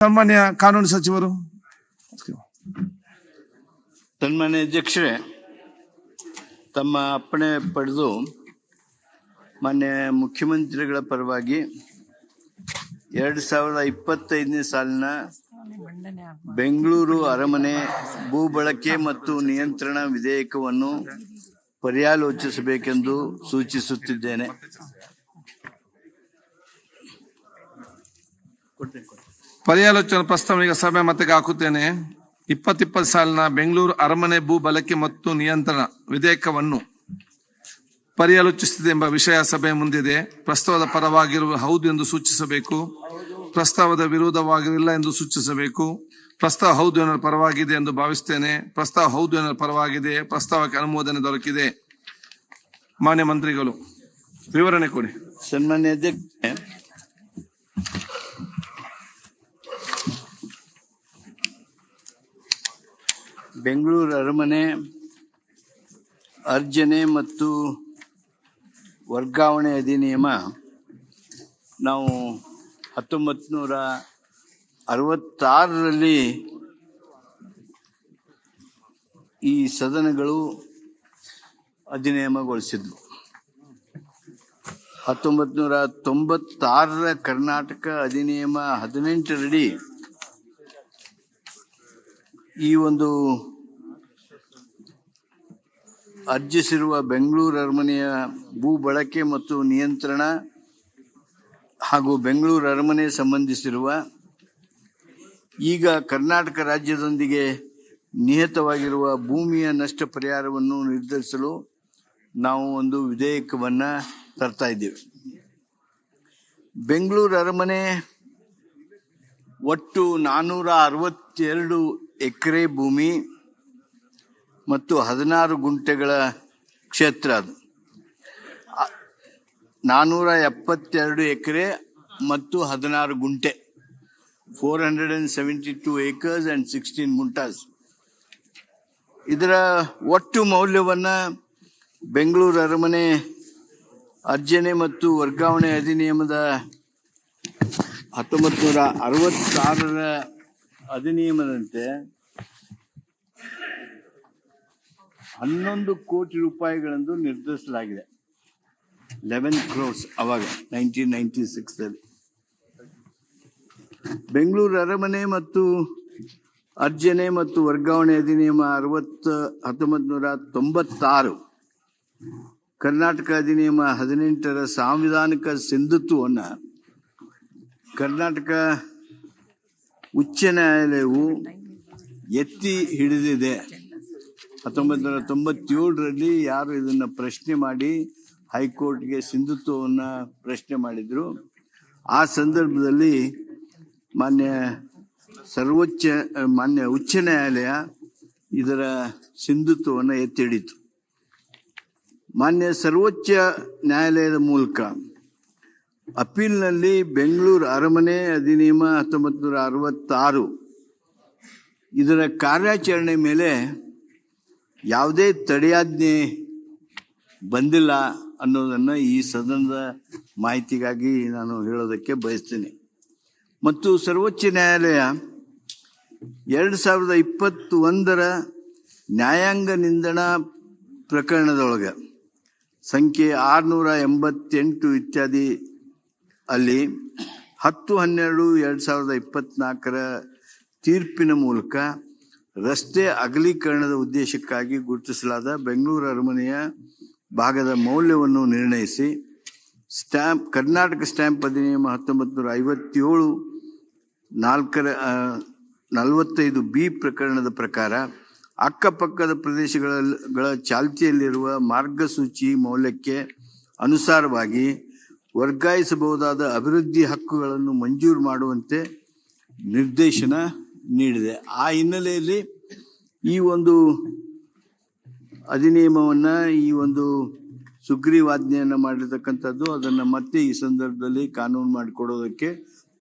ಸನ್ಮಾನ್ಯ ಕಾನೂನು ಸಚಿವರು. ಸನ್ಮಾನ್ಯ ಅಧ್ಯಕ್ಷರೇ, ತಮ್ಮ ಅಪ್ಪಣೆ ಪಡೆದು ಮಾನ್ಯ ಮುಖ್ಯಮಂತ್ರಿಗಳ ಪರವಾಗಿ 2025ನೇ ಸಾಲಿನ ಬೆಂಗಳೂರು ಅರಮನೆ ಭೂ ಬಳಕೆ ಮತ್ತು ನಿಯಂತ್ರಣ ವಿಧೇಯಕವನ್ನು ಪರ್ಯಾಲೋಚಿಸಬೇಕೆಂದು ಸೂಚಿಸುತ್ತಿದ್ದೇನೆ. ಪರ್ಯಾಲೋಚನಾ ಪ್ರಸ್ತಾವ ಈಗ ಸಭೆ ಮತಕ್ಕೆ ಹಾಕುತ್ತೇನೆ. 2020 ಸಾಲಿನ ಬೆಂಗಳೂರು ಅರಮನೆ ಭೂ ಬಳಕೆ ಮತ್ತು ನಿಯಂತ್ರಣ ವಿಧೇಯಕವನ್ನು ಪರ್ಯಾಲೋಚಿಸುತ್ತಿದೆ ಎಂಬ ವಿಷಯ ಸಭೆ ಮುಂದಿದೆ. ಪ್ರಸ್ತಾವದ ಪರವಾಗಿರುವ ಹೌದು ಎಂದು ಸೂಚಿಸಬೇಕು. ಪ್ರಸ್ತಾವದ ವಿರೋಧವಾಗಿರಲಿಲ್ಲ ಎಂದು ಸೂಚಿಸಬೇಕು. ಪ್ರಸ್ತಾವ ಹೌದು ಎನ್ನುವ ಪರವಾಗಿದೆ ಎಂದು ಭಾವಿಸುತ್ತೇನೆ. ಪ್ರಸ್ತಾವ ಹೌದು ಎನ್ನುವ ಪರವಾಗಿದೆ. ಪ್ರಸ್ತಾವಕ್ಕೆ ಅನುಮೋದನೆ ದೊರಕಿದೆ. ಮಾನ್ಯ ಮಂತ್ರಿಗಳು ವಿವರಣೆ ಕೊಡಿ. ಸನ್ಮಾನ್ಯ ಅಧ್ಯಕ್ಷ, ಬೆಂಗಳೂರು ಅರಮನೆ ಅರ್ಜನೆ ಮತ್ತು ವರ್ಗಾವಣೆ ಅಧಿನಿಯಮ ನಾವು 1966ರಲ್ಲಿ ಈ ಸದನಗಳು ಅಧಿನಿಯಮಗೊಳಿಸಿದ್ವು. 1996ರ ಕರ್ನಾಟಕ ಅಧಿನಿಯಮ 18ರಡಿ ಈ ಒಂದು ಅರ್ಜಿಸಿರುವ ಬೆಂಗಳೂರು ಅರಮನೆಯ ಭೂ ಬಳಕೆ ಮತ್ತು ನಿಯಂತ್ರಣ ಹಾಗೂ ಬೆಂಗಳೂರು ಅರಮನೆ ಸಂಬಂಧಿಸಿರುವ ಈಗ ಕರ್ನಾಟಕ ರಾಜ್ಯದೊಂದಿಗೆ ನಿಯತವಾಗಿರುವ ಭೂಮಿಯ ನಷ್ಟ ಪರಿಹಾರವನ್ನು ನಿರ್ಧರಿಸಲು ನಾವು ಒಂದು ವಿಧೇಯಕವನ್ನ ತರ್ತಾ ಇದ್ದೇವೆ. ಬೆಂಗಳೂರು ಅರಮನೆ ಒಟ್ಟು 462 ಎಕರೆ ಭೂಮಿ ಮತ್ತು 16 ಗುಂಟೆಗಳ ಕ್ಷೇತ್ರ. ಅದು 472 ಎಕರೆ ಮತ್ತು 16 ಗುಂಟೆ, 472 acres and 16 ಗುಂಟಾಸ್. ಇದರ ಒಟ್ಟು ಮೌಲ್ಯವನ್ನ ಬೆಂಗಳೂರು ಅರಮನೆ ಅರ್ಜನೆ ಮತ್ತು ವರ್ಗಾವಣೆ ಅಧಿನಿಯಮದ 1966ರ ಅಧಿನಿಯಮದಂತೆ 11 ಕೋಟಿ ರೂಪಾಯಿಗಳೆಂದು ನಿರ್ಧರಿಸಲಾಗಿದೆ. 11 crores ಅವಾಗ 1996ರಲ್ಲಿ. ಬೆಂಗಳೂರು ಅರಮನೆ ಮತ್ತು ಅರ್ಜನೆ ಮತ್ತು ವರ್ಗಾವಣೆ ಅಧಿನಿಯಮ 1996 ಕರ್ನಾಟಕ ಅಧಿನಿಯಮ 18ರ ಸಾಂವಿಧಾನಿಕ ಸಿಂಧುತ್ವವನ್ನು ಕರ್ನಾಟಕ ಉಚ್ಚ ನ್ಯಾಯಾಲಯವು ಎತ್ತಿ ಹಿಡಿದಿದೆ. 1997ರಲ್ಲಿ ಯಾರು ಇದನ್ನ ಪ್ರಶ್ನೆ ಮಾಡಿ ಹೈಕೋರ್ಟ್ಗೆ ಸಿಂಧುತ್ವವನ್ನು ಪ್ರಶ್ನೆ ಮಾಡಿದ್ರು, ಆ ಸಂದರ್ಭದಲ್ಲಿ ಮಾನ್ಯ ಉಚ್ಚ ನ್ಯಾಯಾಲಯ ಇದರ ಸಿಂಧುತ್ವವನ್ನು ಎತ್ತಿ ಹಿಡಿತು. ಮಾನ್ಯ ಸರ್ವೋಚ್ಚ ನ್ಯಾಯಾಲಯದ ಮೂಲಕ ಅಪೀಲ್ನಲ್ಲಿ ಬೆಂಗಳೂರು ಅರಮನೆ ಅಧಿನಿಯಮ 1966 ಇದರ ಕಾರ್ಯಾಚರಣೆ ಮೇಲೆ ಯಾವುದೇ ತಡೆಯಾಜ್ಞೆ ಬಂದಿಲ್ಲ ಅನ್ನೋದನ್ನು ಈ ಸದನದ ಮಾಹಿತಿಗಾಗಿ ನಾನು ಹೇಳೋದಕ್ಕೆ ಬಯಸ್ತೇನೆ. ಮತ್ತು ಸರ್ವೋಚ್ಚ ನ್ಯಾಯಾಲಯ 2021ರ ನ್ಯಾಯಾಂಗ ನಿಂದನಾ ಪ್ರಕರಣದೊಳಗೆ ಸಂಖ್ಯೆ 688 ಇತ್ಯಾದಿ ಅಲ್ಲಿ 10/12/2024ರ ತೀರ್ಪಿನ ಮೂಲಕ ರಸ್ತೆ ಅಗಲೀಕರಣದ ಉದ್ದೇಶಕ್ಕಾಗಿ ಗುರುತಿಸಲಾದ ಬೆಂಗಳೂರು ಅರಮನೆಯ ಭಾಗದ ಮೌಲ್ಯವನ್ನು ನಿರ್ಣಯಿಸಿ ಕರ್ನಾಟಕ ಸ್ಟ್ಯಾಂಪ್ ಅಧಿನಿಯಮ 1957 45B ಪ್ರಕರಣದ ಪ್ರಕಾರ ಅಕ್ಕಪಕ್ಕದ ಪ್ರದೇಶಗಳ ಚಾಲ್ತಿಯಲ್ಲಿರುವ ಮಾರ್ಗಸೂಚಿ ಮೌಲ್ಯಕ್ಕೆ ಅನುಸಾರವಾಗಿ ವರ್ಗಾಯಿಸಬಹುದಾದ ಅಭಿವೃದ್ಧಿ ಹಕ್ಕುಗಳನ್ನು ಮಂಜೂರು ಮಾಡುವಂತೆ ನಿರ್ದೇಶನ ನೀಡಿದೆ. ಆ ಹಿನ್ನೆಲೆಯಲ್ಲಿ ಈ ಒಂದು ಅಧಿನಿಯಮವನ್ನು, ಈ ಒಂದು ಸುಗ್ರೀವಾಜ್ಞೆಯನ್ನು ಮಾಡಿರ್ತಕ್ಕಂಥದ್ದು, ಅದನ್ನು ಮತ್ತೆ ಈ ಸಂದರ್ಭದಲ್ಲಿ ಕಾನೂನು ಮಾಡಿಕೊಡೋದಕ್ಕೆ